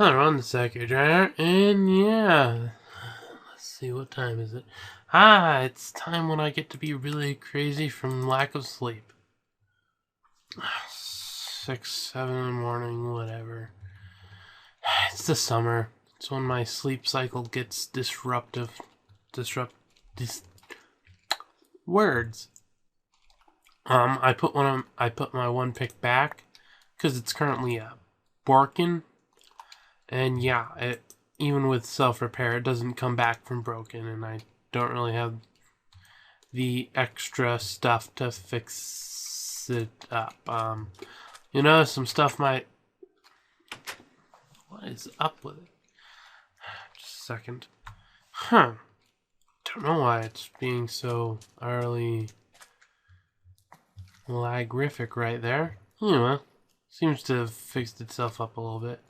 Hello, on the Akhier, and yeah, let's see, what time is it? It's time when I get to be really crazy from lack of sleep. 6, 7 in the morning, whatever. It's the summer. It's when my sleep cycle gets these words. I put my one pick back because it's currently working. And yeah, even with self-repair, it doesn't come back from broken, and I don't really have the extra stuff to fix it up. Some stuff might... What is up with it? Just a second. Don't know why it's being so early lagrific right there. Anyway, seems to have fixed itself up a little bit.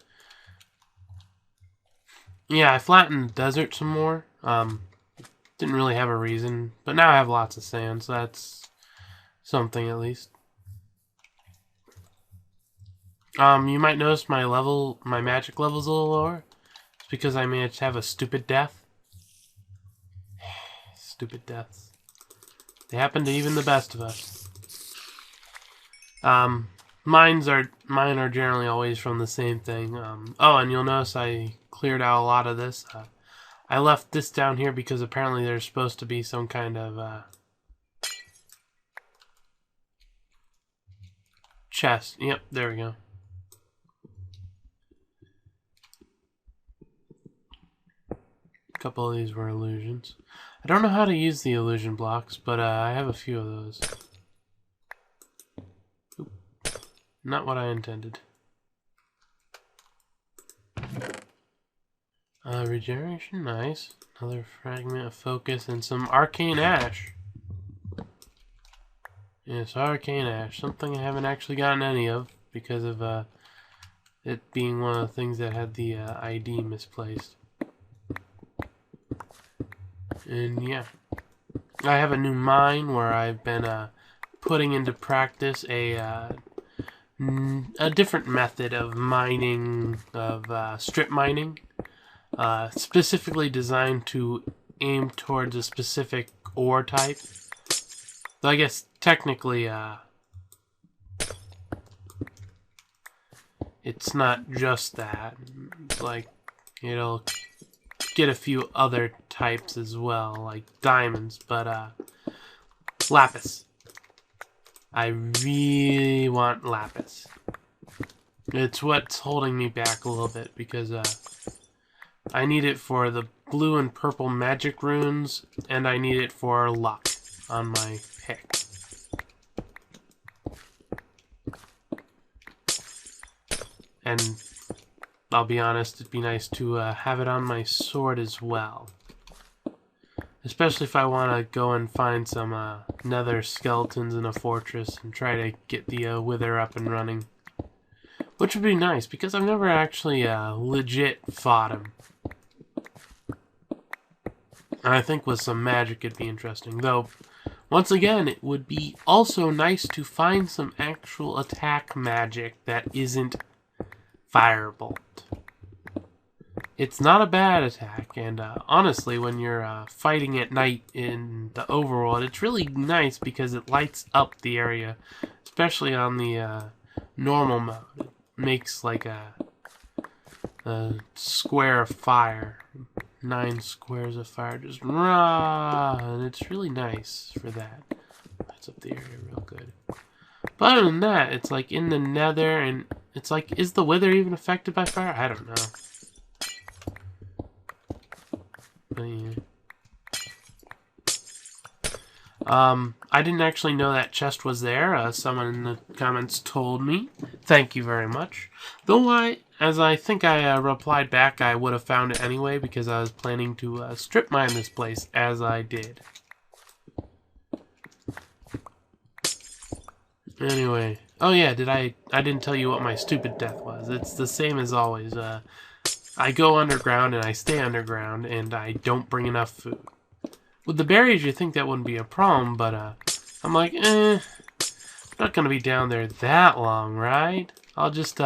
Yeah, I flattened the desert some more. Didn't really have a reason, but now I have lots of sand, so that's something at least. You might notice my magic level's a little lower. It's because I managed to have a stupid death. Stupid deaths. They happen to even the best of us. Mine are generally always from the same thing. And you'll notice I cleared out a lot of this. I left this down here because apparently there's supposed to be some kind of chest. Yep, there we go. A couple of these were illusions. I don't know how to use the illusion blocks, but I have a few of those. Oop. Not what I intended. Regeneration, nice. Another fragment of focus and some arcane ash. Yes, arcane ash. Something I haven't actually gotten any of because of it being one of the things that had the ID misplaced. And yeah, I have a new mine where I've been putting into practice a different method of mining, of strip mining. Specifically designed to aim towards a specific ore type. So I guess technically it's not just that. Like, it'll get a few other types as well, like diamonds, but lapis. I really want lapis. It's what's holding me back a little bit because I need it for the blue and purple magic runes, and I need it for luck on my pick. And I'll be honest, it'd be nice to have it on my sword as well. Especially if I want to go and find some nether skeletons in a fortress and try to get the wither up and running. Which would be nice, because I've never actually legit fought him. And I think with some magic it'd be interesting. Though, once again, it would be also nice to find some actual attack magic that isn't Firebolt. It's not a bad attack, and honestly, when you're fighting at night in the overworld, it's really nice because it lights up the area, especially on the normal mode. It makes like a square of fire. 9 squares of fire, just rah, and it's really nice for that. Lights up the area real good. But other than that, it's like in the nether, and it's like, is the wither even affected by fire? I don't know. But yeah. I didn't actually know that chest was there. Someone in the comments told me. Thank you very much. Though as I think I replied back, I would have found it anyway because I was planning to strip mine this place as I did. Anyway. Oh yeah, I didn't tell you what my stupid death was. It's the same as always. I go underground and I stay underground and I don't bring enough food. With the berries, you'd think that wouldn't be a problem, but I'm like, I'm not gonna be down there that long, right? I'll just,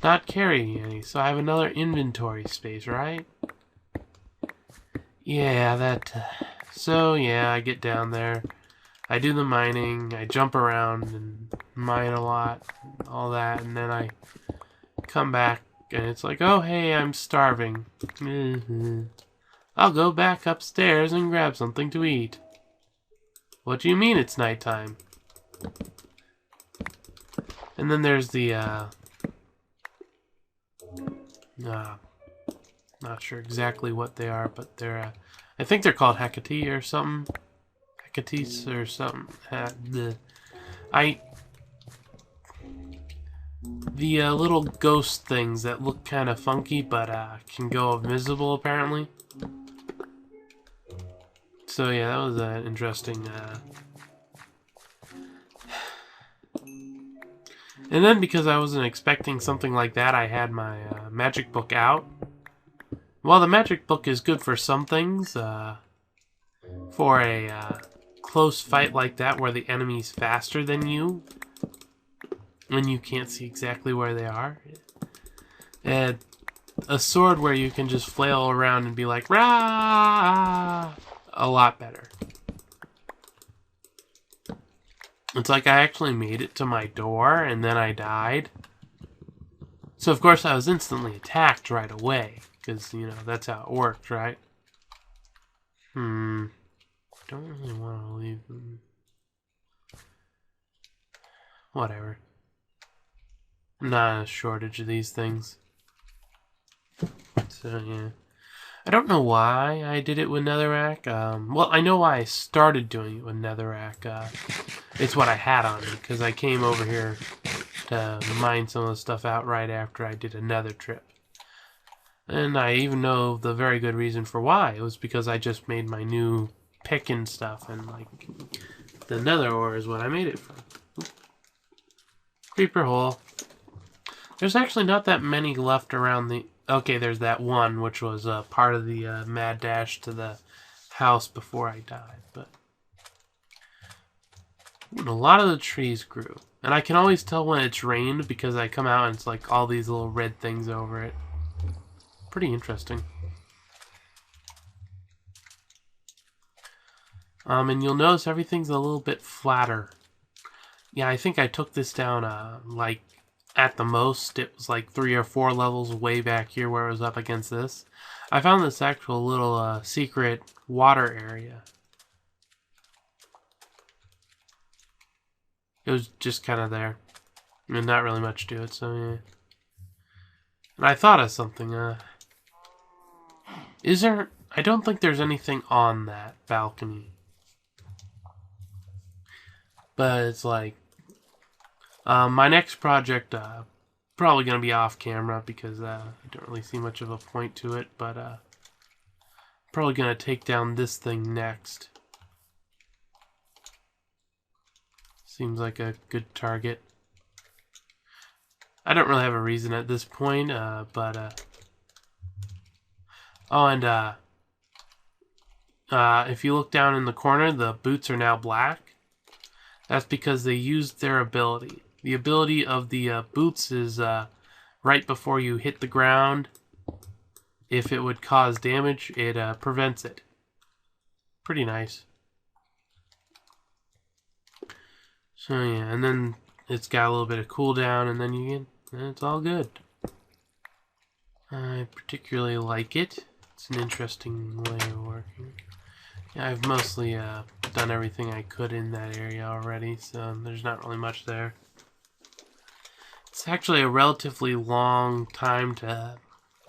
not carrying any, so I have another inventory space, right? Yeah, that... so, yeah, I get down there. I do the mining, I jump around and mine a lot, all that, and then I come back, and it's like, oh, hey, I'm starving. I'll go back upstairs and grab something to eat. What do you mean it's nighttime? And then there's the, not sure exactly what they are, but they're, I think they're called Hecate or something. Hecates or something. The little ghost things that look kind of funky, but can go invisible apparently. So yeah, that was an interesting. And then because I wasn't expecting something like that, I had my magic book out. Well, the magic book is good for some things. For a close fight like that where the enemy's faster than you and you can't see exactly where they are. And a sword where you can just flail around and be like, rah! A lot better. It's like I actually made it to my door and then I died. So of course I was instantly attacked right away. Because, you know, that's how it works, right? Don't really want to leave them. Whatever. Not a shortage of these things. So, yeah. I don't know why I did it with netherrack. Well, I know why I started doing it with netherrack. It's what I had on me, because I came over here to mine some of the stuff out right after I did a nether trip. And I even know the very good reason for why. It was because I just made my new pick and stuff, and like the nether ore is what I made it from. Creeper hole. There's actually not that many left around the... Okay, there's that one, which was part of the mad dash to the house before I died, but... a lot of the trees grew. And I can always tell when it's rained because I come out and it's like all these little red things over it. Pretty interesting. And you'll notice everything's a little bit flatter. Yeah, I think I took this down, like, at the most, it was like 3 or 4 levels way back here where it was up against this. I found this actual little secret water area. It was just kind of there. And not really much to it, so yeah. And I thought of something, is there... I don't think there's anything on that balcony. But it's like... my next project, probably going to be off camera because I don't really see much of a point to it, but probably going to take down this thing next. Seems like a good target. I don't really have a reason at this point, but... Oh, and if you look down in the corner, the boots are now black. That's because they used their ability. The ability of the boots is right before you hit the ground. If it would cause damage, it prevents it. Pretty nice. So yeah, and then it's got a little bit of cooldown, and then you get, and it's all good. I particularly like it. It's an interesting way of working. Yeah, I've mostly done everything I could in that area already, so there's not really much there. It's actually a relatively long time to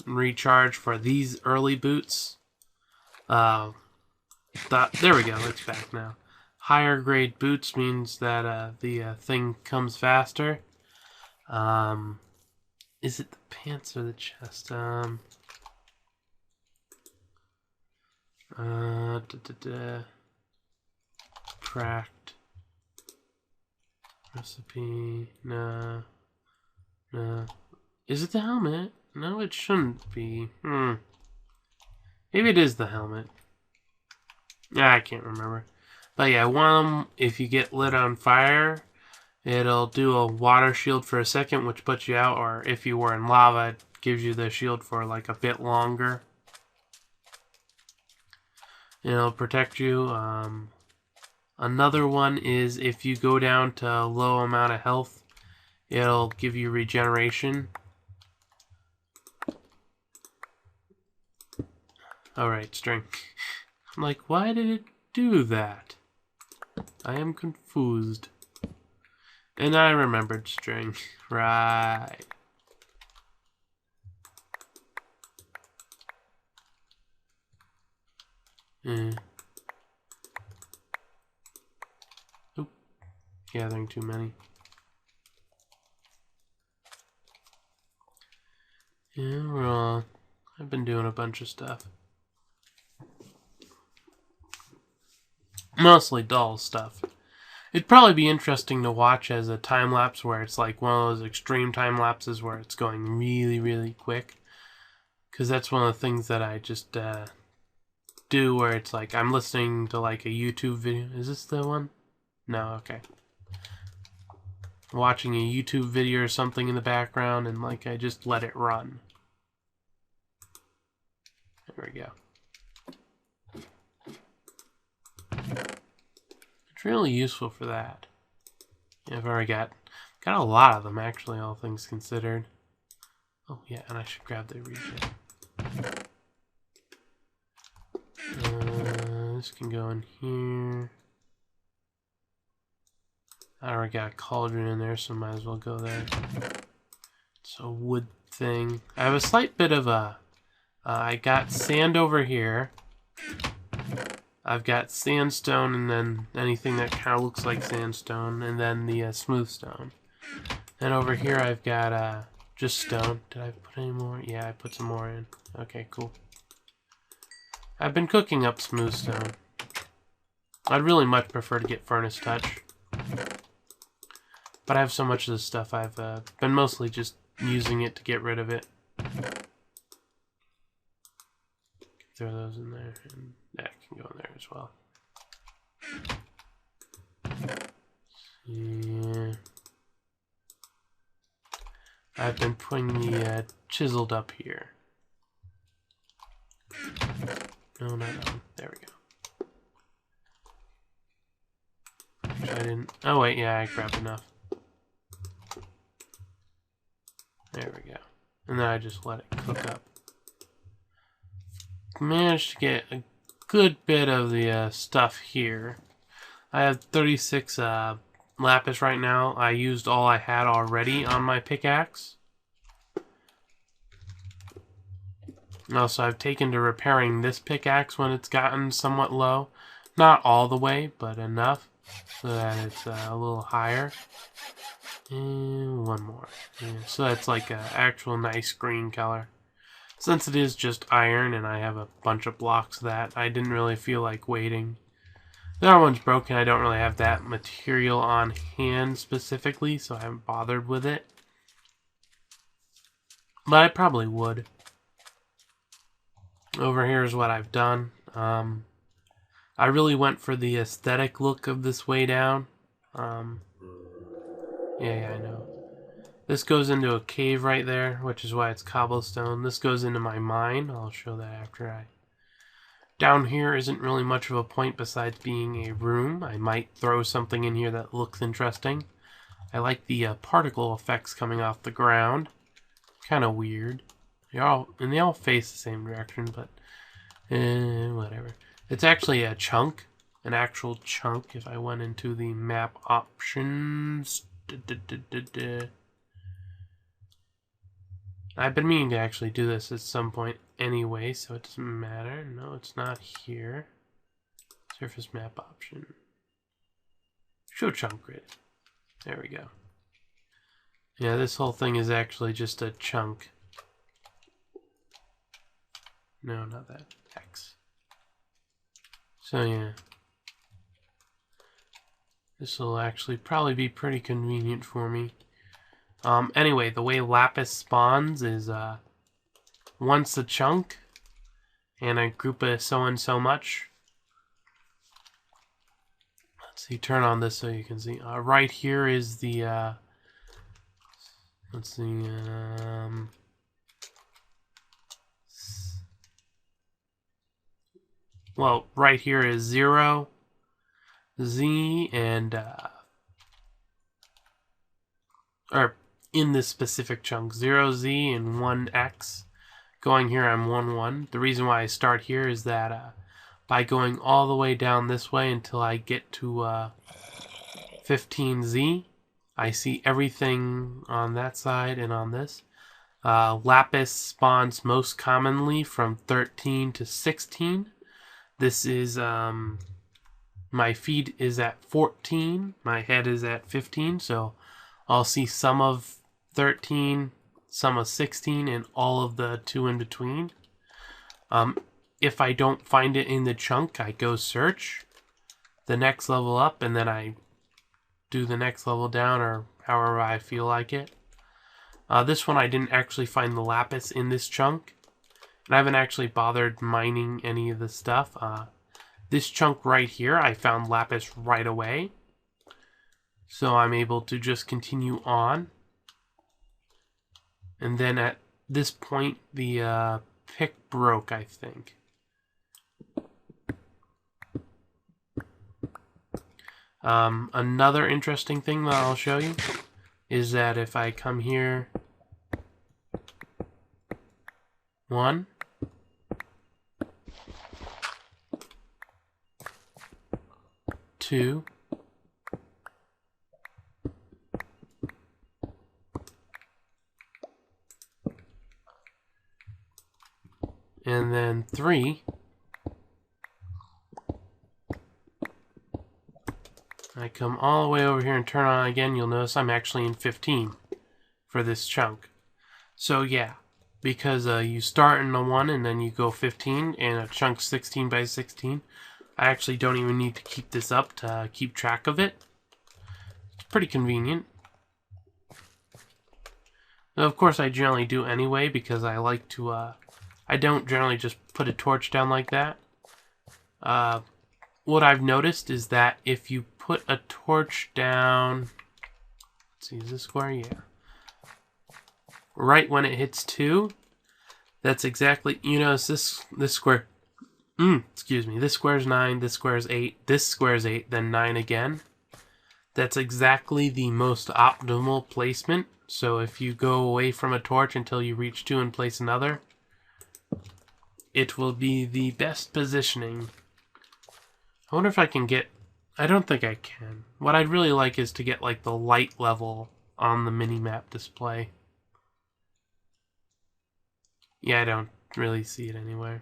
recharge for these early boots. There we go, it's back now. Higher grade boots means that the thing comes faster. Is it the pants or the chest? Cracked. Recipe. No. No. Is it the helmet? No, it shouldn't be. Maybe it is the helmet. I can't remember. But yeah, one of them, if you get lit on fire, It'll do a water shield for a second, which puts you out, or if you were in lava, it gives you the shield for like a bit longer. It'll protect you. Another one is if you go down to a low amount of health, it'll give you regeneration. Alright, string. I'm like, why did it do that? I am confused. And I remembered string. Right. Oop. Gathering too many. Yeah, well, I've been doing a bunch of stuff. Mostly dull stuff. It'd probably be interesting to watch as a time lapse where it's like one of those extreme time lapses where it's going really, really quick. Because that's one of the things that I just do where it's like I'm listening to like a YouTube video. Is this the one? No, okay. Watching a YouTube video or something in the background and like I just let it run. There we go. It's really useful for that. Yeah, I've already got a lot of them actually, all things considered. Oh yeah, and I should grab the regen. This can go in here. I already got a cauldron in there, so might as well go there. It's a wood thing. I have a slight bit of a... I got sand over here. I've got sandstone and then anything that kind of looks like sandstone, and then the smooth stone. And over here I've got just stone. Did I put any more? Yeah, I put some more in. Okay, cool. I've been cooking up smooth stone. I'd really much prefer to get furnace touch. But I have so much of this stuff, I've been mostly just using it to get rid of it. Throw those in there, and that can go in there as well. Yeah. I've been putting the chiseled up here. No, not that one. There we go. Which I didn't... Oh, wait, yeah, I grabbed enough. There we go. And then I just let it cook up. Managed to get a good bit of the stuff here. I have 36 lapis right now. I used all I had already on my pickaxe. Also, I've taken to repairing this pickaxe when it's gotten somewhat low. Not all the way, but enough so that it's a little higher. And one more. Yeah, so that's like an actual nice green color. Since it is just iron and I have a bunch of blocks of that, I didn't really feel like waiting. The other one's broken. I don't really have that material on hand specifically, so I haven't bothered with it. But I probably would. Over here is what I've done. I really went for the aesthetic look of this way down. Yeah, I know. This goes into a cave right there, which is why it's cobblestone. This goes into my mine. I'll show that after I... Down here isn't really much of a point besides being a room. I might throw something in here that looks interesting. I like the particle effects coming off the ground. Kind of weird. They all face the same direction, but whatever. It's actually a chunk, an actual chunk. If I went into the map options, I've been meaning to actually do this at some point anyway, so it doesn't matter. No, it's not here. Surface map option. Show chunk grid. There we go. Yeah, this whole thing is actually just a chunk. No, not that. X. So yeah. This will actually probably be pretty convenient for me. Anyway, the way lapis spawns is once a chunk and a group of so and so much. see, turn on this so you can see. Right here is the, let's see, well, right here is 0, Z, and, or in this specific chunk, 0Z and 1X. Going here, I'm 1, 1. The reason why I start here is that by going all the way down this way until I get to 15Z, I see everything on that side and on this. Lapis spawns most commonly from 13 to 16. This is, my feed is at 14, my head is at 15, so I'll see some of 13, some of 16, and all of the 2 in between. If I don't find it in the chunk, I go search the next level up, and then I do the next level down, or however I feel like it. This one I didn't actually find the lapis in this chunk, and I haven't actually bothered mining any of the stuff. This chunk right here, I found lapis right away, so I'm able to just continue on. And then at this point, the pick broke, I think. Another interesting thing that I'll show you is that if I come here, 1, 2, and then 3, I come all the way over here and turn on again, you'll notice I'm actually in 15 for this chunk. So yeah, because you start in a 1 and then you go 15 and a chunk 16 by 16, I actually don't even need to keep this up to keep track of it. It's pretty convenient. Now, of course I generally do anyway because I like to, I don't generally just put a torch down like that. What I've noticed is that if you put a torch down, let's see, is this square? Yeah. Right when it hits 2, that's exactly, you notice this square, excuse me, this square's 9, this square's 8, this square's 8, then 9 again. That's exactly the most optimal placement. So if you go away from a torch until you reach 2 and place another, it will be the best positioning. I wonder if I can get, I don't think I can. What I'd really like is to get like the light level on the mini-map display. Yeah, I don't really see it anywhere.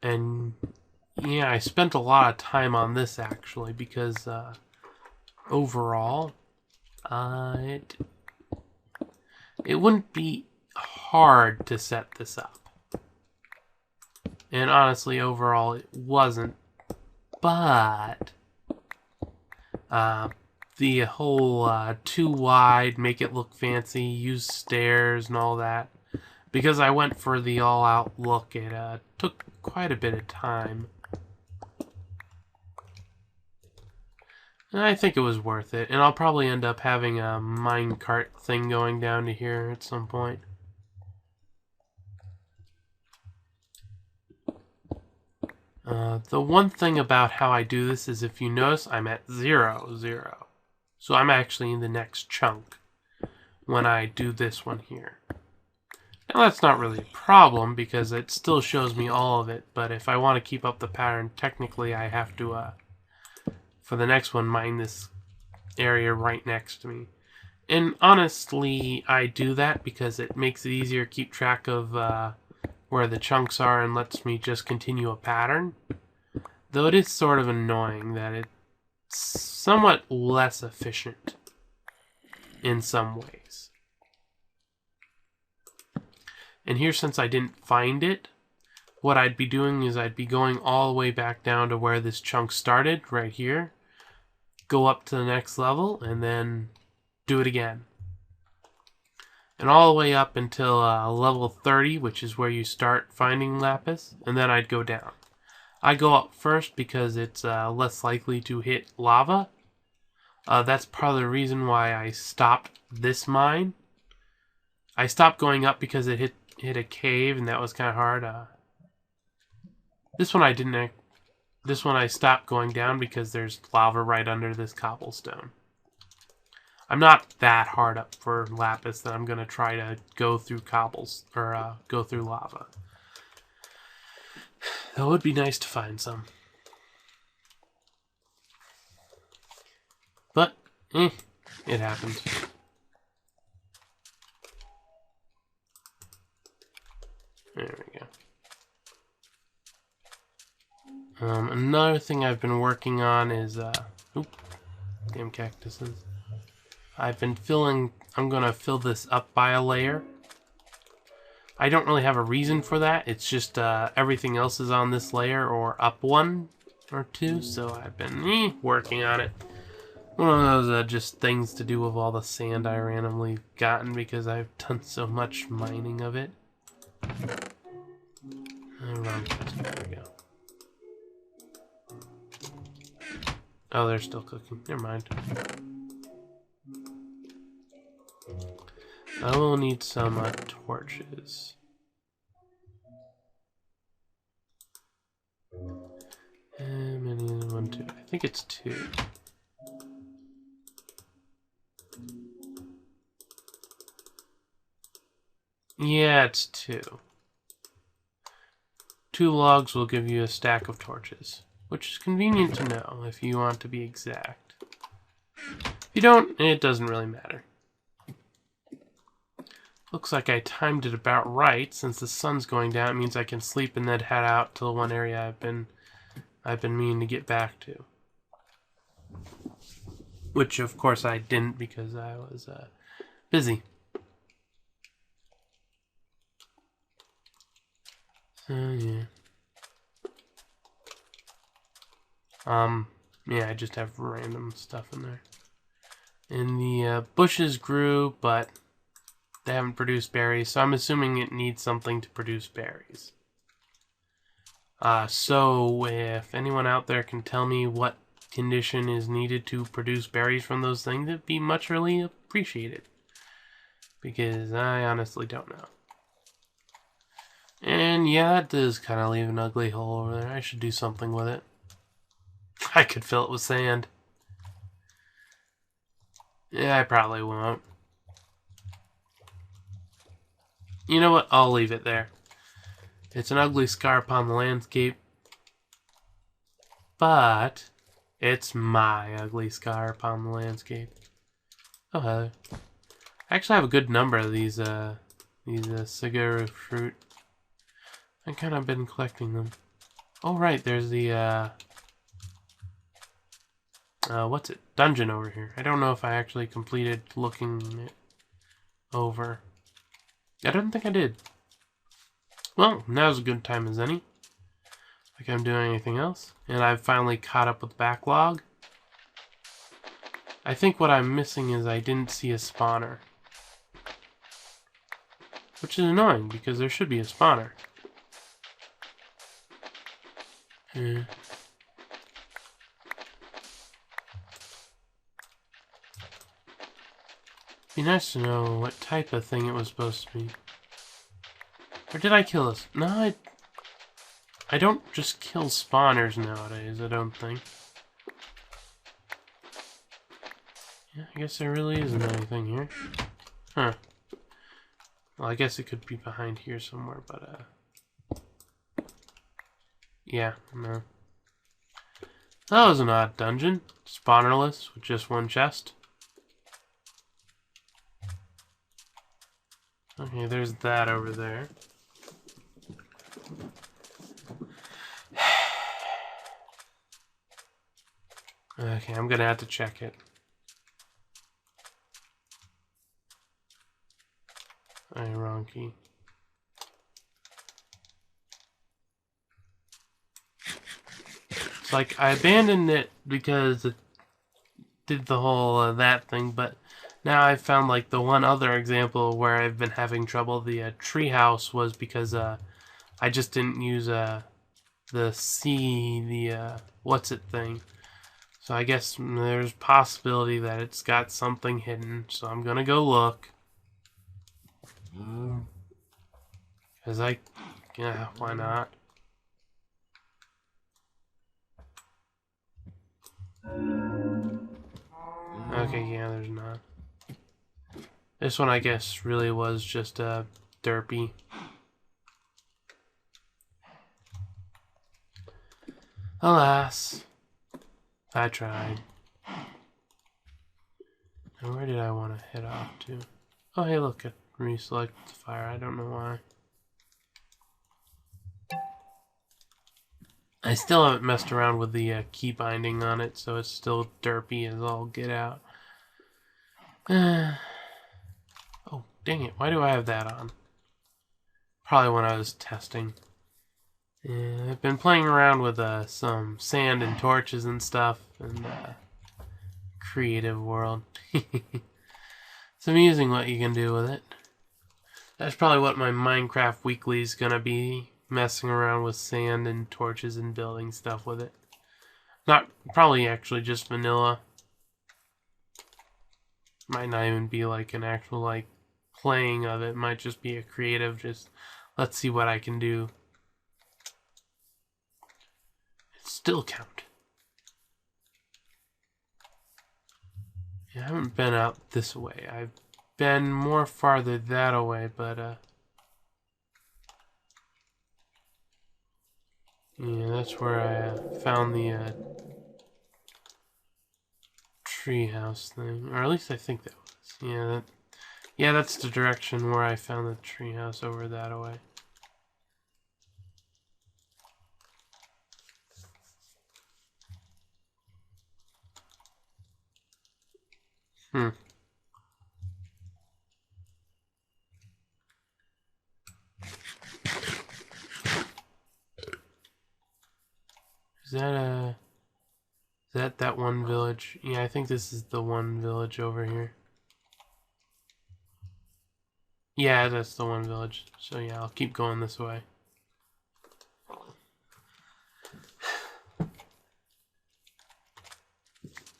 And yeah, I spent a lot of time on this actually because overall, it wouldn't be hard to set this up. And honestly, overall, it wasn't. But the whole too wide, make it look fancy, use stairs and all that. Because I went for the all-out look, it took quite a bit of time. And I think it was worth it. And I'll probably end up having a minecart thing going down to here at some point. The one thing about how I do this is if you notice I'm at 0, 0. So I'm actually in the next chunk when I do this one here. Now that's not really a problem because it still shows me all of it, but if I want to keep up the pattern, technically I have to, for the next one, mine this area right next to me. And honestly, I do that because it makes it easier to keep track of where the chunks are and lets me just continue a pattern. Though it is sort of annoying that it's somewhat less efficient in some ways. And here, since I didn't find it, what I'd be doing is I'd be going all the way back down to where this chunk started, right here. Go up to the next level, and then do it again. And all the way up until level 30, which is where you start finding lapis, and then I'd go down. I go up first because it's less likely to hit lava. That's part of the reason why I stopped this mine. I stopped going up because it hit a cave, and that was kind of hard. This one I didn't. This one I stopped going down because there's lava right under this cobblestone. I'm not that hard up for lapis that I'm gonna try to go through go through lava. That would be nice to find some. But, it happens. There we go. Another thing I've been working on is, damn cactuses. I'm gonna fill this up by a layer. I don't really have a reason for that. It's just everything else is on this layer or up one or two, so I've been working on it. One of those just things to do with all the sand I randomly gotten because I've done so much mining of it. Wrong chest. There we go. Oh, they're still cooking. Never mind. I will need some torches. How many? 1, 2. I think it's 2. Yeah, it's 2. 2 logs will give you a stack of torches, which is convenient to know if you want to be exact. If you don't, it doesn't really matter. Looks like I timed it about right. Since the sun's going down, it means I can sleep and then head out to the one area I've been meaning to get back to. Which, of course, I didn't because I was busy. Yeah. Yeah, I just have random stuff in there. And the bushes grew, but they haven't produced berries, so I'm assuming it needs something to produce berries. So if anyone out there can tell me what condition is needed to produce berries from those things, it'd be much really appreciated. Because I honestly don't know. And yeah, that does kind of leave an ugly hole over there. I should do something with it. I could fill it with sand. Yeah, I probably won't. You know what? I'll leave it there. It's an ugly scar upon the landscape. But it's my ugly scar upon the landscape. Oh, Heather. I actually have a good number of these cigarette fruit. I've kind of been collecting them. Oh, right. There's the, what's it? Dungeon over here. I don't know if I actually completed looking it over. I don't think I did. Well, now's a good time as any. Like I'm doing anything else. And I've finally caught up with the backlog. I think what I'm missing is I didn't see a spawner. Which is annoying, because there should be a spawner. Be nice to know what type of thing it was supposed to be. Or did I kill this? No, I don't just kill spawners nowadays, I don't think. Yeah, I guess there really isn't anything here. Huh. Well, I guess it could be behind here somewhere, but, yeah, no. That was an odd dungeon. Spawnerless, with just one chest. Okay, there's that over there. Okay, I'm gonna have to check it. Wrong key. It's like, I abandoned it because it did the whole that thing, but now I've found like the one other example where I've been having trouble. The treehouse was because I just didn't use the sea, the what's it thing. So I guess there's possibility that it's got something hidden. So I'm gonna go look. Cause yeah, why not? Okay, yeah, there's not. This one, I guess, really was just derpy. Alas, I tried. Now, where did I want to head off to? Oh, hey, look, it reselected the fire. I don't know why. I still haven't messed around with the key binding on it, so it's still derpy as all get out. Oh, dang it. Why do I have that on? Probably when I was testing. I've been playing around with some sand and torches and stuff in the creative world. It's amusing what you can do with it. That's probably what my Minecraft weekly is gonna be, messing around with sand and torches and building stuff with it. Not probably actually just vanilla. Might not even be like an actual like playing of it. Might just be a creative, just let's see what I can do. It still count. Yeah, I haven't been out this way. I've been more farther that away, but yeah, that's where I found the treehouse thing, or at least I think that was. Yeah, that's the direction where I found the treehouse, over that way. Is that one village? Yeah, I think this is the one village over here. Yeah, that's the one village. So yeah, I'll keep going this way.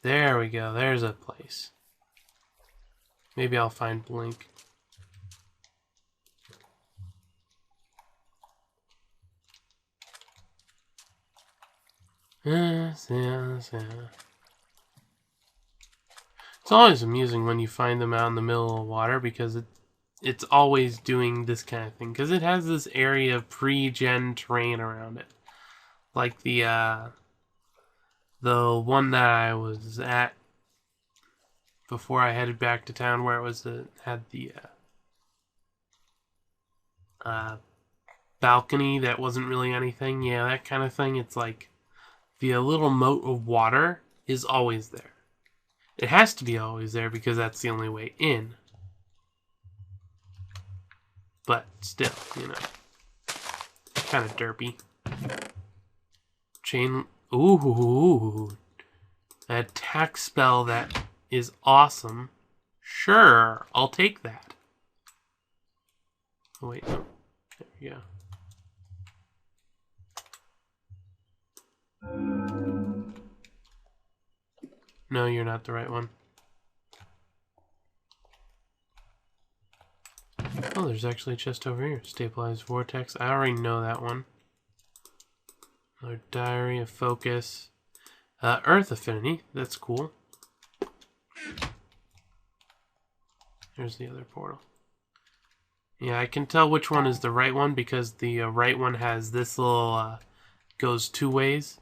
There we go. There's a place. Maybe I'll find Blink. It's always amusing when you find them out in the middle of the water, because it's always doing this kind of thing, because it has this area of pre-gen terrain around it, like the one that I was at before I headed back to town, where it was had the balcony that wasn't really anything. Yeah, that kind of thing. It's like the little moat of water is always there. It has to be always there because that's the only way in. But still, you know, kind of derpy. Chain. Ooh, an attack spell that is awesome. Sure, I'll take that. Oh, wait, no. There we go. No, you're not the right one. Oh, there's actually a chest over here. Stabilized Vortex. I already know that one. Another Diary of Focus. Earth Affinity. That's cool. Here's the other portal. Yeah, I can tell which one is the right one because the right one has this little, goes two ways.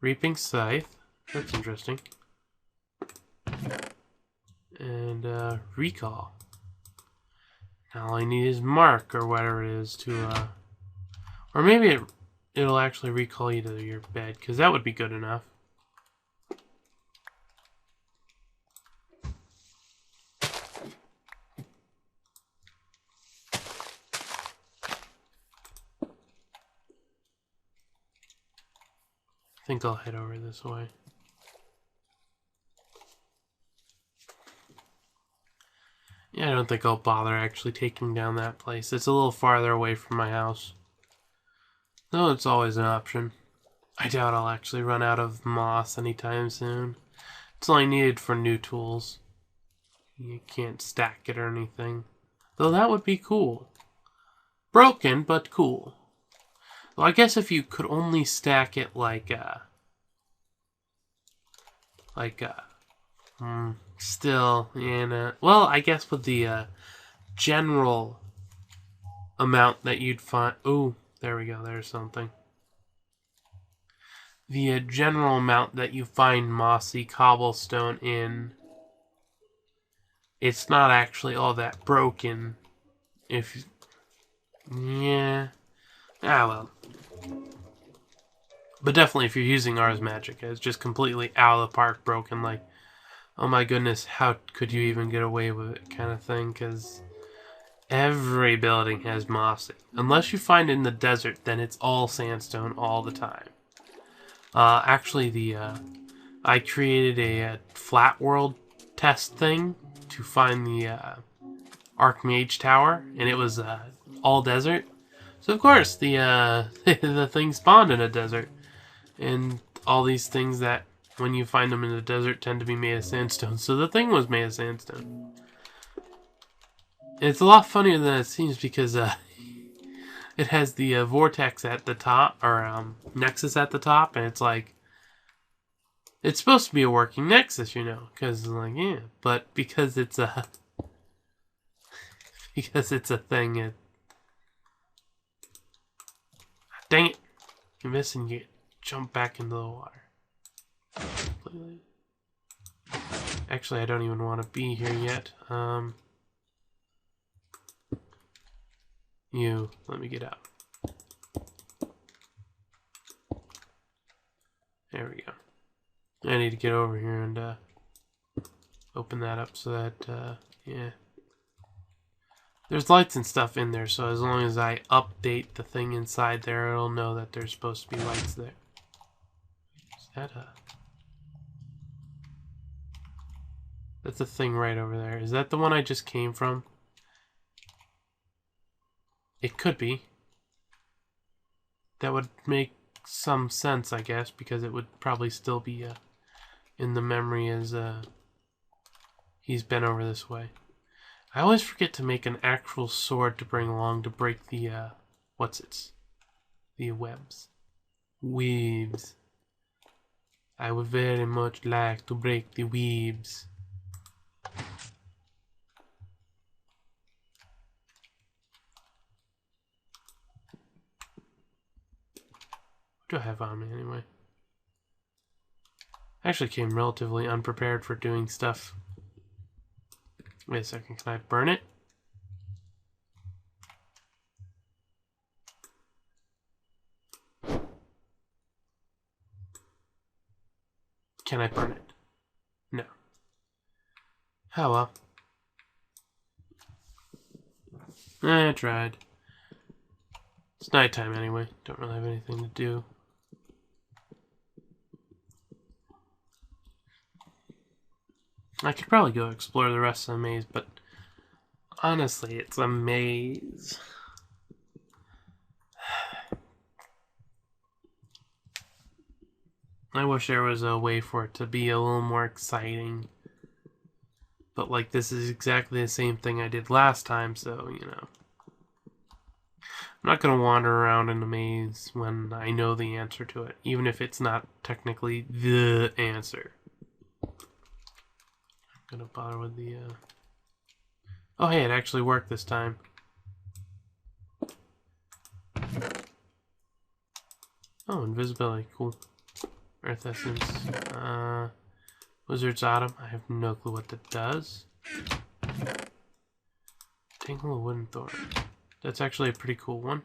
Reaping Scythe. That's interesting. And Recall. Now all I need is Mark, or whatever it is, to or maybe it'll actually recall you to your bed, because that would be good enough. I think I'll head over this way. Yeah, I don't think I'll bother actually taking down that place. It's a little farther away from my house. Though it's always an option. I doubt I'll actually run out of moss anytime soon. It's only needed for new tools. You can't stack it or anything. Though that would be cool. Broken, but cool. Well, I guess if you could only stack it still, well, I guess with the general amount that you'd find. Ooh, there we go. There's something. The general amount that you find mossy cobblestone in, it's not actually all that broken. Yeah. Ah, well. But definitely if you're using Ars Magica, it's just completely out of the park broken. Like, oh my goodness, how could you even get away with it kind of thing? Because every building has mossy. Unless you find it in the desert, then it's all sandstone all the time. Actually, I created a flat world test thing to find the Archmage Tower, and it was all desert. So of course the the thing spawned in a desert, and all these things that when you find them in the desert tend to be made of sandstone. So the thing was made of sandstone. And it's a lot funnier than it seems because it has the vortex at the top, or nexus at the top, and it's like, it's supposed to be a working nexus, you know, because like, yeah, but because it's a thing, it, dang it, you're missing, you jump back into the water. Completely. Actually, I don't even want to be here yet. You, let me get out. There we go. I need to get over here and open that up so that, yeah. There's lights and stuff in there, so as long as I update the thing inside there, it'll know that there's supposed to be lights there. Is that that's a thing right over there. Is that the one I just came from? It could be. That would make some sense, I guess, because it would probably still be in the memory as he's been over this way. I always forget to make an actual sword to bring along to break the the webs. Weaves. I would very much like to break the weaves. What do I have on me anyway? I actually came relatively unprepared for doing stuff. Wait a second, can I burn it? Can I burn it? No. Oh well. I tried. It's nighttime anyway. Don't really have anything to do. I could probably go explore the rest of the maze, but honestly, it's a maze. I wish there was a way for it to be a little more exciting. But, like, this is exactly the same thing I did last time, so, you know. I'm not going to wander around in a maze when I know the answer to it, even if it's not technically the answer. I'm going to bother with the, Oh, hey, it actually worked this time. Oh, invisibility, cool. Earth Essence, Wizard's Autumn, I have no clue what that does. Tangle of Wooden Thorn. That's actually a pretty cool one.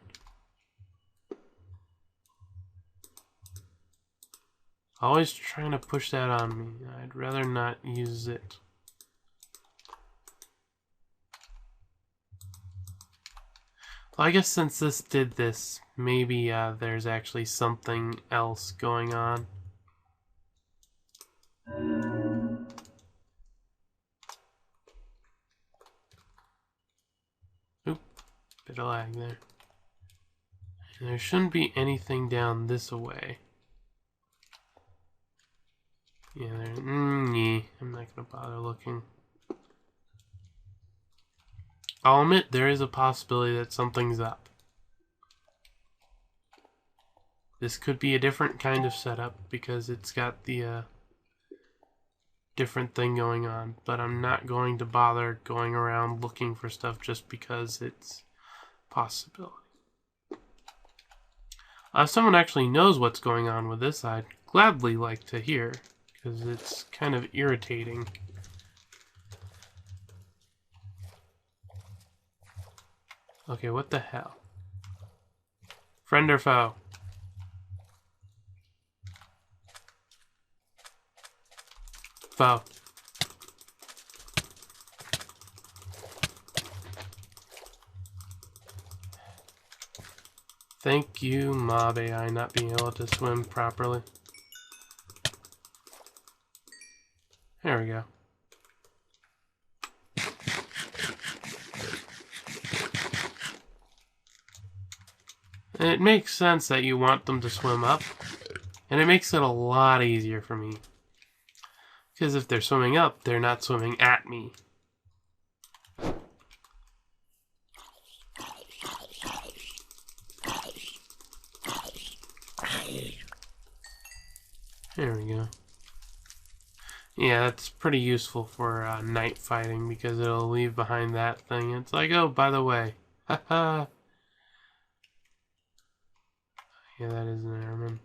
Always trying to push that on me. I'd rather not use it. Well, I guess since this did this, maybe there's actually something else going on. bit of lag there. And there shouldn't be anything down this way. Yeah, there. I'm not gonna bother looking. I'll admit there is a possibility that something's up. This could be a different kind of setup because it's got the different thing going on, but I'm not going to bother going around looking for stuff just because it's a possibility. If someone actually knows what's going on with this, I'd gladly like to hear, because it's kind of irritating. Okay, what the hell? Friend or foe? Foe. Thank you, mob AI, not being able to swim properly. There we go. It makes sense that you want them to swim up, and it makes it a lot easier for me. Because if they're swimming up, they're not swimming at me. There we go. Yeah, that's pretty useful for night fighting because it'll leave behind that thing. It's like, oh, by the way. Haha. Yeah, that is an airman.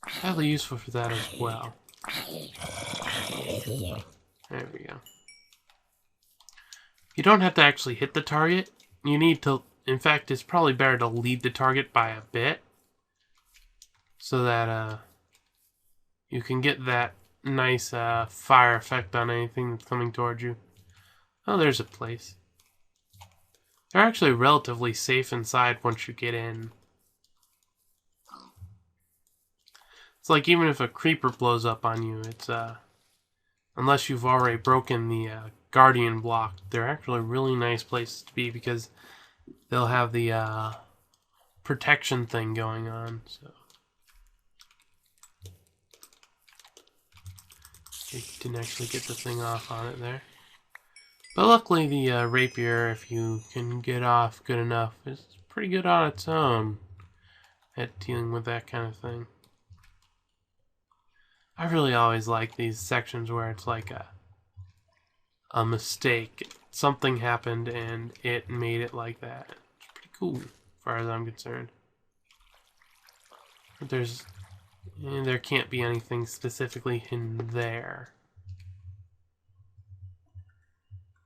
Highly useful for that as well. There we go. You don't have to actually hit the target. You need to, in fact, it's probably better to lead the target by a bit so that you can get that nice fire effect on anything that's coming towards you. Oh, there's a place. They're actually relatively safe inside once you get in. It's like even if a creeper blows up on you, it's unless you've already broken the guardian block, they're actually really nice places to be because they'll have the protection thing going on. So you didn't actually get the thing off on it there. But luckily the rapier, if you can get off good enough, is pretty good on its own at dealing with that kind of thing. I really always like these sections where it's like a mistake. Something happened and it made it like that. It's pretty cool, as far as I'm concerned. But there can't be anything specifically in there.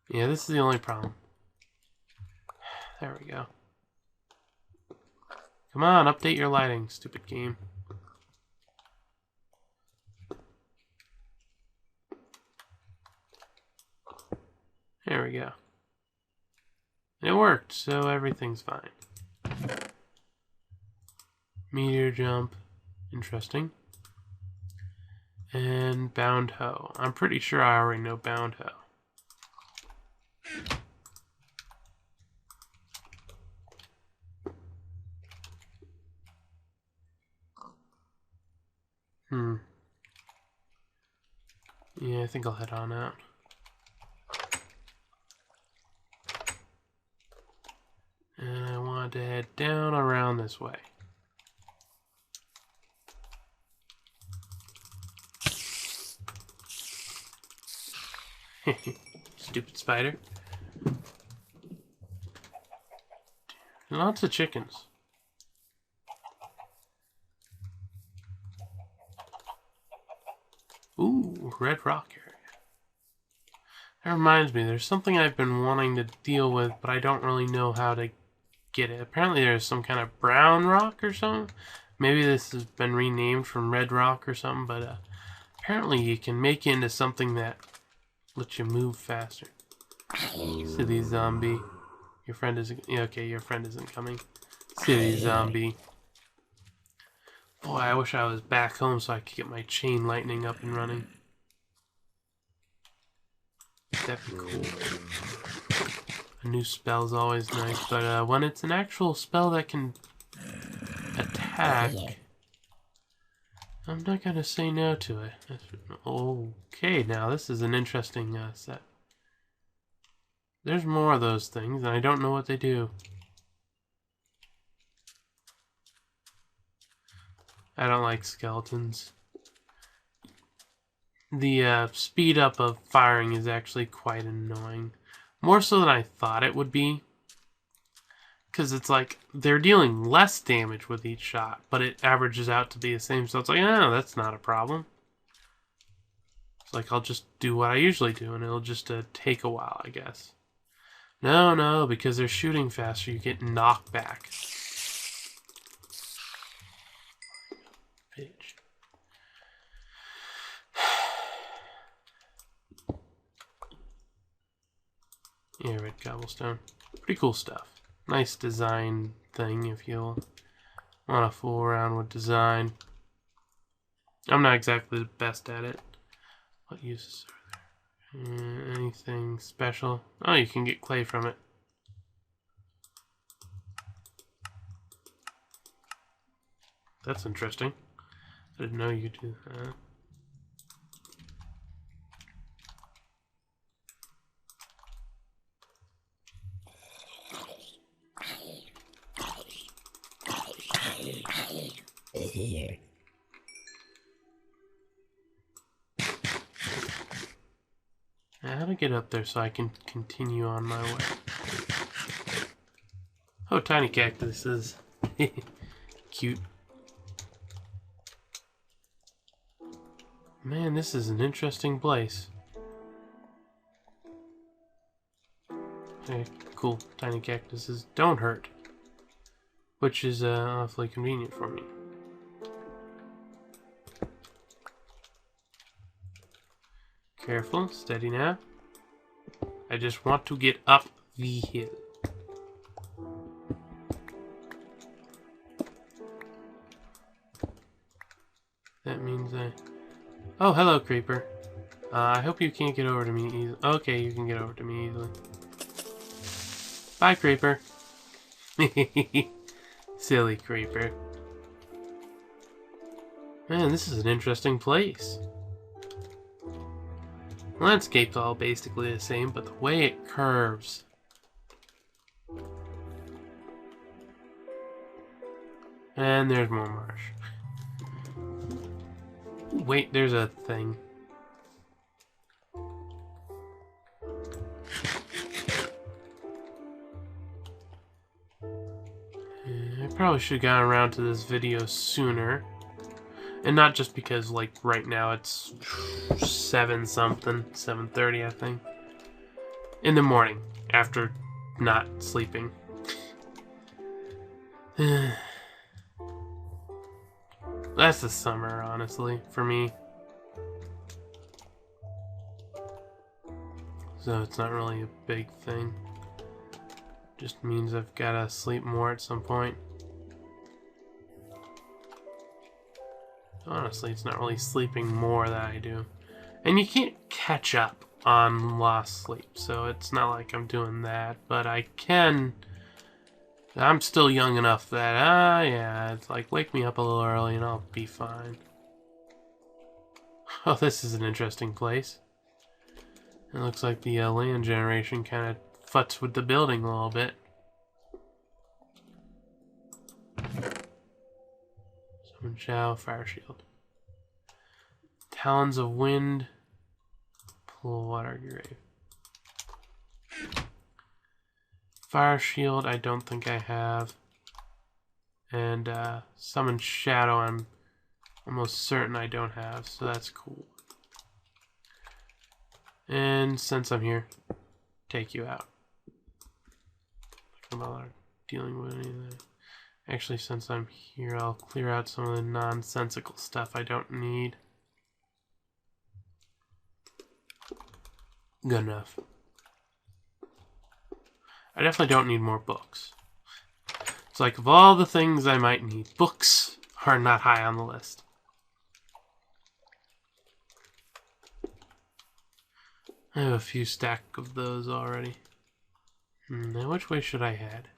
Yeah, this is the only problem. There we go. Come on, update your lighting, stupid game. There we go. And it worked, so everything's fine. Meteor jump. Interesting. And bound hoe. I'm pretty sure I already know bound hoe. Yeah, I think I'll head on out. And I want to head down around this way. Stupid spider. Lots of chickens. Ooh, red rock area. That reminds me, there's something I've been wanting to deal with, but I don't really know how to get it. Apparently there's some kind of brown rock or something. Maybe this has been renamed from red rock or something, but apparently you can make it into something that lets you move faster. See these zombie. Your friend isn't... Yeah, okay, your friend isn't coming. City zombie. Boy, I wish I was back home so I could get my chain lightning up and running. That'd be cool. A new spell's always nice, but when it's an actual spell that can attack, I'm not gonna say no to it. Okay, now this is an interesting set. There's more of those things, and I don't know what they do. I don't like skeletons. The speed up of firing is actually quite annoying. More so than I thought it would be. Because it's like, they're dealing less damage with each shot, but it averages out to be the same. So it's like, oh, that's not a problem. It's like, I'll just do what I usually do, and it'll just take a while, I guess. No, because they're shooting faster, you get knocked back. Page. Yeah, red cobblestone. Pretty cool stuff. Nice design thing if you want to fool around with design. I'm not exactly the best at it. What uses are there? Anything special? Oh, you can get clay from it. That's interesting. I didn't know you could do that. Here. How to get up there so I can continue on my way? Oh, tiny cactuses. Cute. Man, this is an interesting place. Okay, cool. Tiny cactuses don't hurt. Which is awfully convenient for me. Careful, steady now. I just want to get up the hill. That means I... Oh, hello, creeper. I hope you can't get over to me easily. Okay, you can get over to me easily. Bye, creeper. Silly creeper. Man, this is an interesting place. The landscape's all basically the same, but the way it curves. And there's more marsh. Wait, there's a thing. I probably should have gotten around to this video sooner. And not just because, like, right now it's 7 something, 7:30 I think. In the morning, after not sleeping. That's the summer, honestly, for me. So it's not really a big thing. Just means I've gotta sleep more at some point. Honestly, it's not really sleeping more that I do. And you can't catch up on lost sleep, so it's not like I'm doing that. But I can... I'm still young enough that, yeah, it's like, wake me up a little early and I'll be fine. Oh, this is an interesting place. It looks like the land generation kind of futs with the building a little bit. Summon Shao, Fire Shield. Talons of Wind, Pool Water Grave. Fire Shield, I don't think I have. And Summon Shadow, I'm almost certain I don't have, so that's cool. And since I'm here, take you out. I'm not dealing with anything. Actually, since I'm here, I'll clear out some of the nonsensical stuff I don't need. Good enough. I definitely don't need more books. It's like, of all the things I might need, books are not high on the list. I have a few stack of those already. Now which way should I head?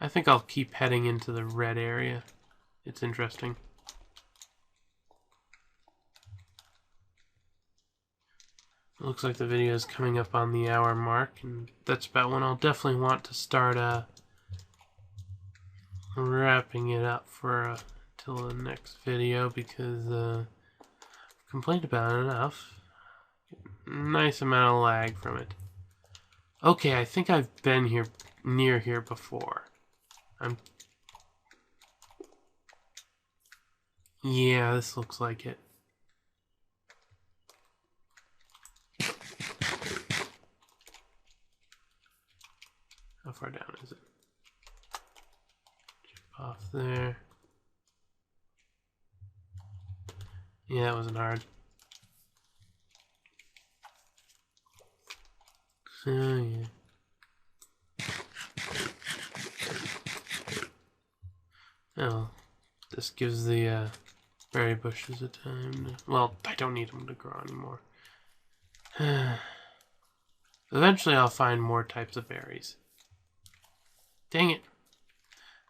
I think I'll keep heading into the red area. It's interesting. It looks like the video is coming up on the hour mark, and that's about when I'll definitely want to start wrapping it up for till the next video, because I've complained about it enough. Nice amount of lag from it. Okay, I think I've been here near here before. Yeah, this looks like it. How far down is it? Jump off there. Yeah, that wasn't hard. Oh, yeah. Oh, this gives the berry bushes a time to... Well, I don't need them to grow anymore. Eventually I'll find more types of berries. Dang it.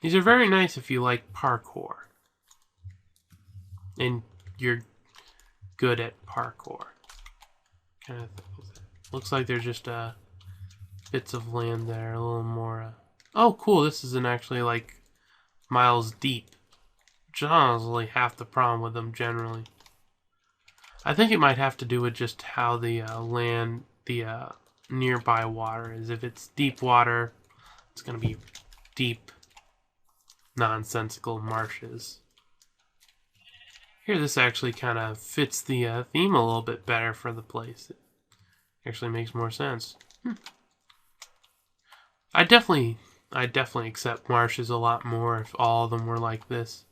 These are very nice if you like parkour. And you're good at parkour. Kind of looks like they're just bits of land that are a little more... Oh, cool. This isn't actually like miles deep. Which is honestly half the problem with them generally. I think it might have to do with just how the land, the nearby water is. If it's deep water, it's going to be deep, nonsensical marshes. Here, this actually kind of fits the theme a little bit better for the place. It actually makes more sense. I definitely accept marshes a lot more if all of them were like this.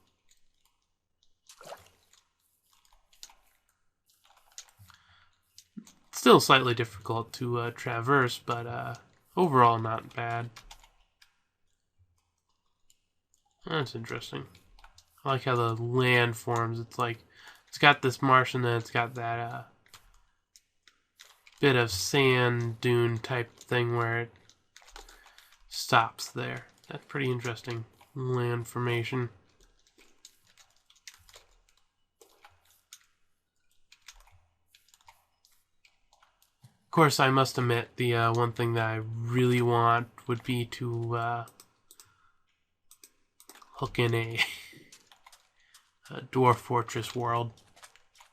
Still slightly difficult to traverse, but overall not bad. That's interesting. I like how the land forms. It's like it's got this marsh and then it's got that bit of sand dune type thing where it stops there. That's pretty interesting land formation. Of course, I must admit the one thing that I really want would be to hook in a Dwarf Fortress world.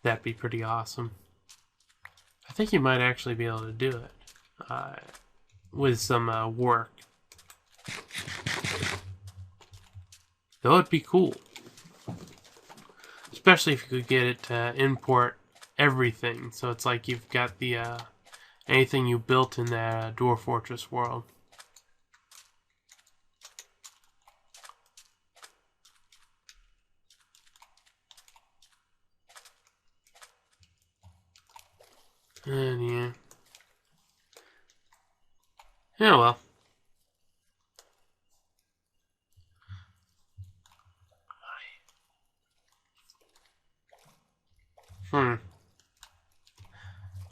That'd be pretty awesome. I think you might actually be able to do it with some work. Though it'd be cool. Especially if you could get it to import everything. So it's like you've got the anything you built in that Dwarf Fortress world. And yeah. Yeah, well.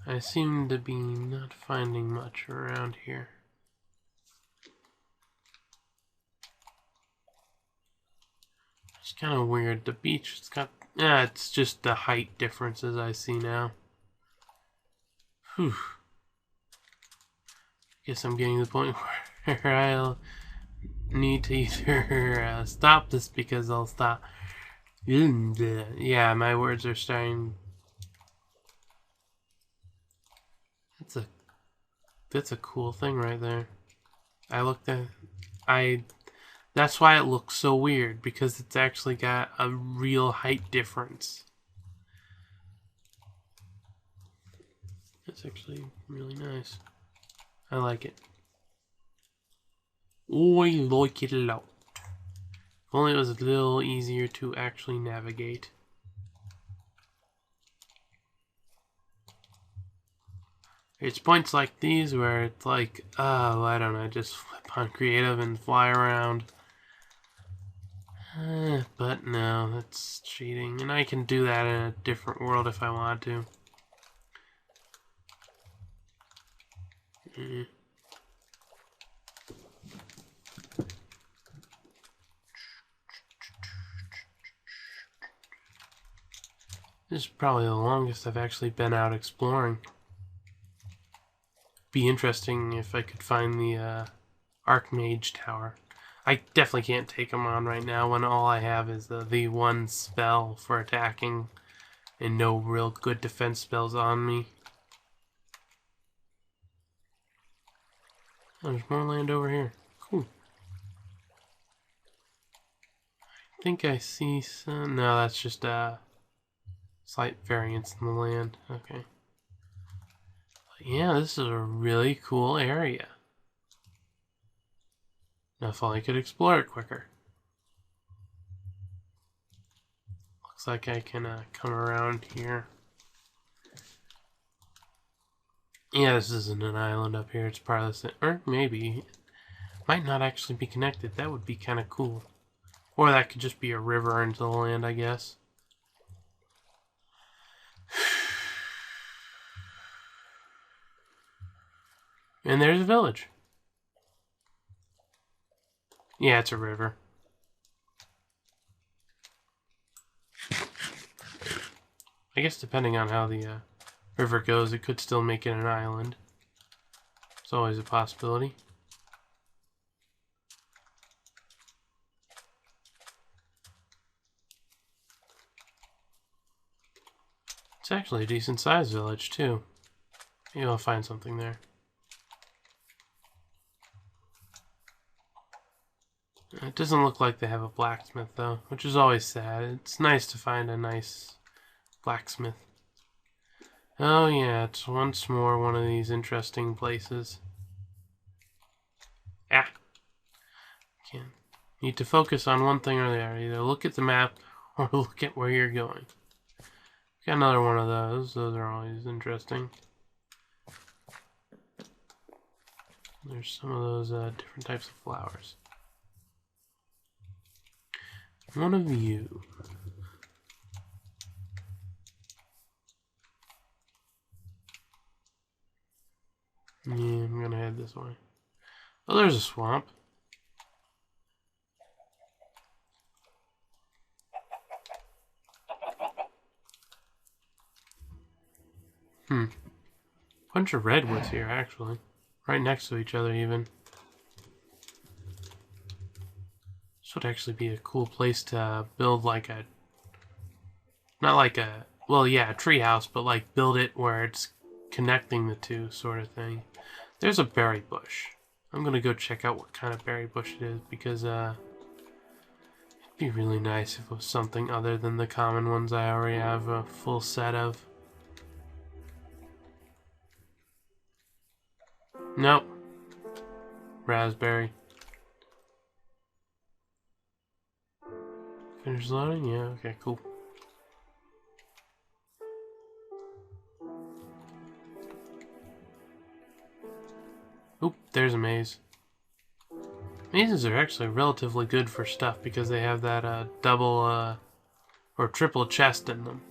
I seem to be not finding much around here. It's kind of weird. The beach, it's got... Yeah, it's just the height differences I see now. Whew. Guess I'm getting to the point where I'll need to either stop this because I'll stop. Yeah, my words are starting... That's a cool thing right there. That's why it looks so weird, because it's actually got a real height difference. That's actually really nice. I like it. Oh, I like it a lot. If only it was a little easier to actually navigate. It's points like these where it's like, oh, I don't know, just flip on creative and fly around. But no, that's cheating. And I can do that in a different world if I want to. This is probably the longest I've actually been out exploring. Be interesting if I could find the Archmage Tower. I definitely can't take him on right now when all I have is the one spell for attacking and no real good defense spells on me. Oh, there's more land over here. Cool. I think I see some... No, that's just a slight variance in the land. Okay. But yeah, this is a really cool area. Now if only I could explore it quicker. Looks like I can come around here. Yeah, this isn't an island up here. It's part of this thing. Or maybe. Might not actually be connected. That would be kind of cool. Or that could just be a river into the land, I guess. And there's a village. Yeah, it's a river. I guess depending on how the river goes, it could still make it an island. It's always a possibility. It's actually a decent sized village too. Maybe I'll find something there. It doesn't look like they have a blacksmith though, which is always sad. It's nice to find a nice blacksmith. Oh yeah, it's once more one of these interesting places. Ah! Can't. Need to focus on one thing or the other. Either look at the map or look at where you're going. Got another one of those. Those are always interesting. There's some of those different types of flowers. One of you. Yeah, I'm gonna head this way. Oh, there's a swamp. Bunch of redwoods here, actually. Right next to each other, even. This would actually be a cool place to build like a... Not like a... Well, yeah, a tree house, but like build it where it's connecting the two sort of thing. There's a berry bush. I'm gonna go check out what kind of berry bush it is because it'd be really nice if it was something other than the common ones I already have a full set of. Nope. Raspberry. Finish loading? Yeah, okay, cool. Oop, there's a maze. Mazes are actually relatively good for stuff because they have that double or triple chest in them.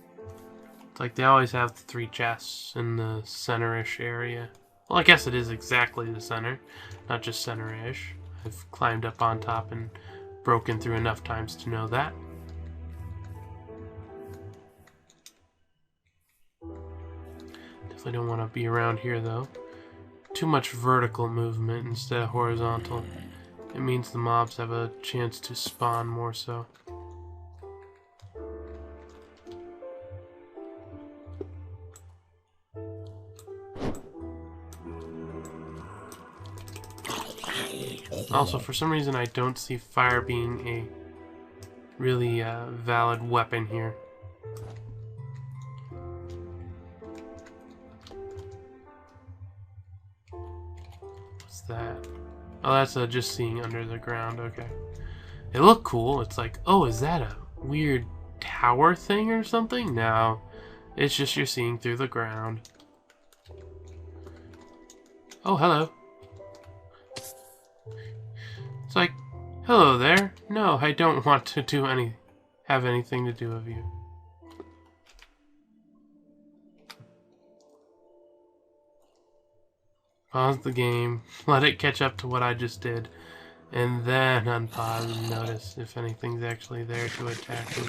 It's like they always have the 3 chests in the center-ish area. Well, I guess it is exactly the center, not just center-ish. I've climbed up on top and broken through enough times to know that. Definitely don't want to be around here, though. Too much vertical movement instead of horizontal. It means the mobs have a chance to spawn more so. Also, for some reason, I don't see fire being a really valid weapon here. What's that? Oh, that's just seeing under the ground. Okay. They look cool. It's like, oh, is that a weird tower thing or something? No. It's just you're seeing through the ground. Oh, hello. It's like, hello there. No, I don't want to have anything to do with you. Pause the game, let it catch up to what I just did, and then unpause and notice if anything's actually there to attack me.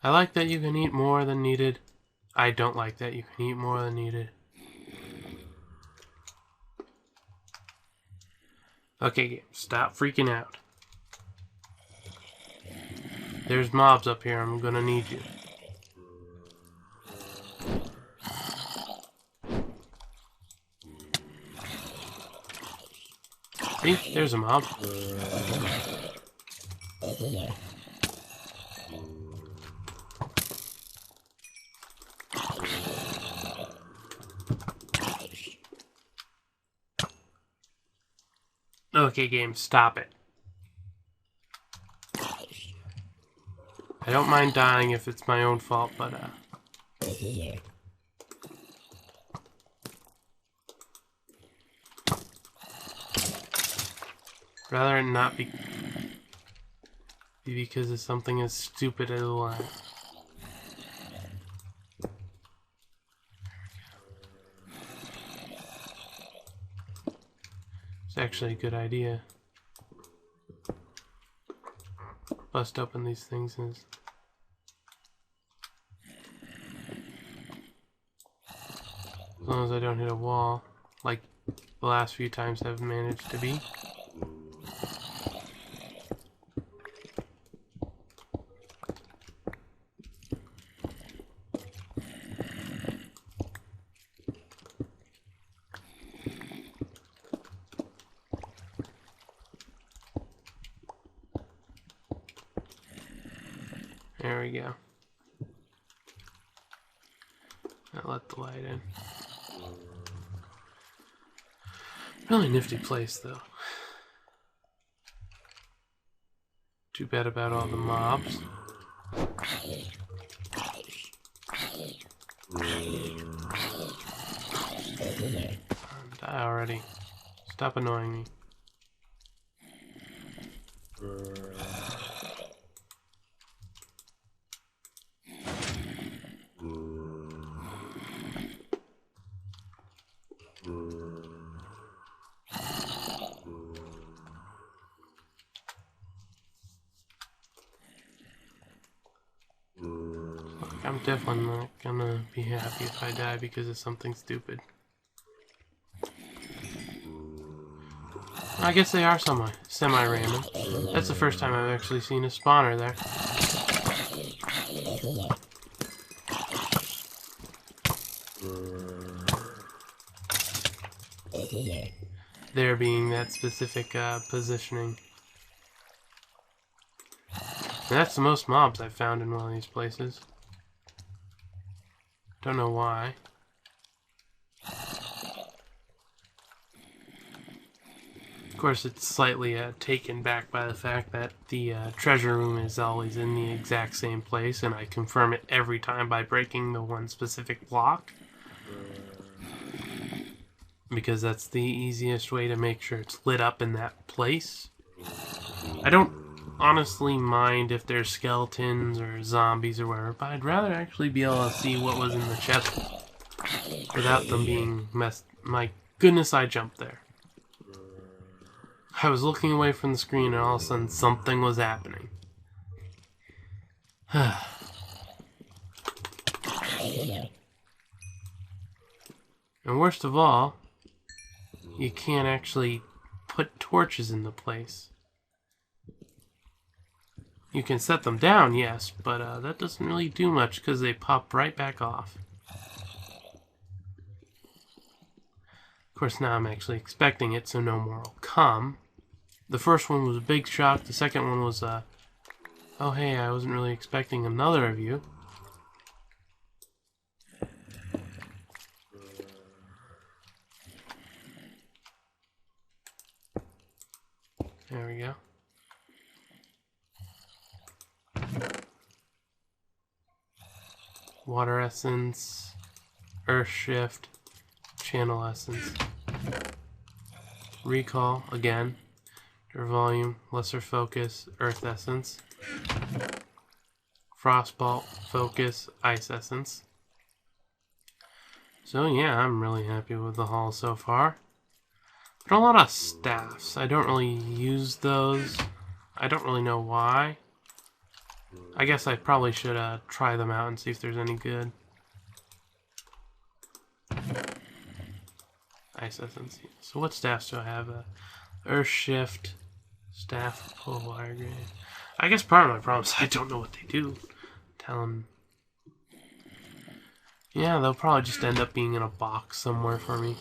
I like that you can eat more than needed. I don't like that you can eat more than needed. Okay, game, stop freaking out. There's mobs up here, I'm gonna need you. See, there's a mob. Okay, game, stop it. I don't mind dying if it's my own fault, but rather it not be because of something as stupid as that. It's actually a good idea. Bust open these things and as long as I don't hit a wall, like the last few times I've managed to be. There we go. I'll let the light in. Really nifty place, though. Too bad about all the mobs. Die already. Stop annoying me. I'm definitely not gonna be happy if I die because of something stupid. I guess they are semi-random. That's the first time I've actually seen a spawner there. There being that specific positioning. And that's the most mobs I've found in one of these places. Don't know why. Of course, it's slightly taken back by the fact that the treasure room is always in the exact same place, and I confirm it every time by breaking the one specific block. Because that's the easiest way to make sure it's lit up in that place. I don't honestly mind if there's skeletons or zombies or whatever, but I'd rather actually be able to see what was in the chest without them being messed. My goodness, I jumped there. I was looking away from the screen and all of a sudden something was happening. And worst of all, you can't actually put torches in the place. You can set them down, yes, but that doesn't really do much because they pop right back off. Of course, now I'm actually expecting it, so no more will come. The first one was a big shock. The second one was, oh hey, I wasn't really expecting another of you. There we go. Water Essence, Earth Shift, Channel Essence, Recall again, Your Volume, Lesser Focus, Earth Essence, Frostbolt, Focus, Ice Essence. So yeah, I'm really happy with the haul so far. But a lot of staffs. I don't really use those. I don't really know why. I guess I probably should try them out and see if there's any good. Ice Essence. So what staffs do I have? Earth Shift, Staff, Pull Wire Grenade. I guess part of my problem is I don't know what they do. Tell them. Yeah, they'll probably just end up being in a box somewhere for me.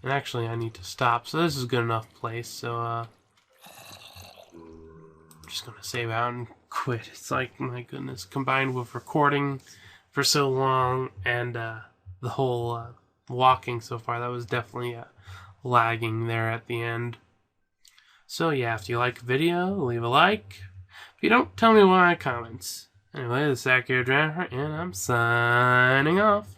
And actually, I need to stop. So this is a good enough place. So I'm just gonna save out and quit. It's like, my goodness, combined with recording for so long and the whole walking so far, that was definitely lagging there at the end. So yeah, if you like the video, leave a like. If you don't, tell me why in the comments. Anyway, this is Akhier, Dragonheart, and I'm signing off.